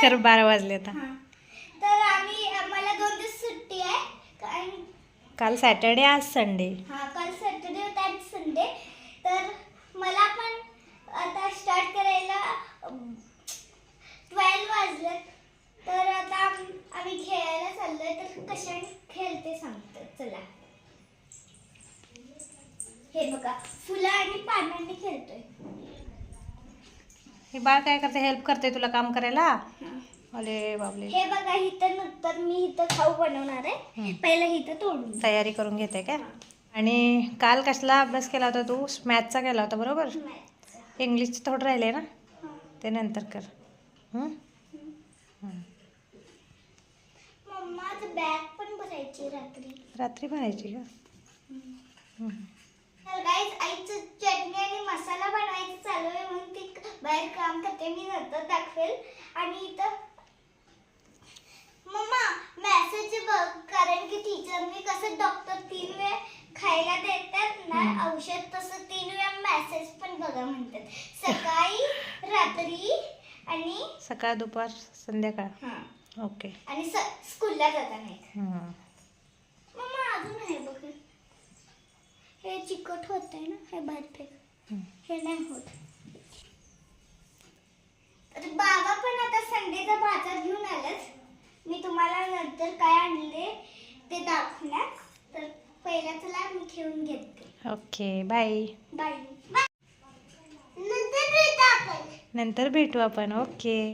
कर 12 वाजले आता. तर आम्हाला 2 दिवस सुट्टी आहे. काल सॅटर्डे, आज संडे. काल सॅटर्डे होता, आज संडे. तर मला पण आता स्टार्ट करायला 12 वाजले. तर आता आम्ही खेळायला चाललोय. तर कशाने खेळते सांगतो चला. हे बघा, फुलं आणि पानांनी खेळतोय. हे बाळ काय करते, हेल्प करते तुला काम करायला. अरे बाबले. हे बघा, इथं नंतर मी इथं खाऊ बनवणार आहे. पहिला इथं तोडून तयारी करून घेते काय. आणि काल कसला अभ्यास केला होता तू. मॅथचा केला होता बरोबर. इंग्लिशचं थोडं राहिले ना, ते नंतर कर. मम्मा बॅग पण भरायची रात्री भरायची का. तर गाईज, आईचं चटणी आणि मसाला बनवायचं चालू आहे म्हणून ती बाहेर काम करते. मी नंतर दाखवेल. आणि इथं मम्मा मेसेज बघ, कारण की टीचरने कसं डॉक्टर 3 वेळा खायला देतात ना औषध, तसं 3 वेळा मेसेज पण बघा म्हणतात. सकाळी, रात्री आणि सकाळ, दुपार, संध्याकाळ. ओके. आणि स्कूलला जाताना. मम्मा अजून आहे बघ, हे चिकट होत आहे ना, हे बाहेर फेक. हे नाही होत. तर बाबा पण आता संडेचा बाजार घेऊन आलाच. मी तुम्हाला नंतर काय आणले ते दाखवणार. तर पहिला चला मी खेळून घेते. Okay, bye. बाय. नंतर भेटू आपण. ओके.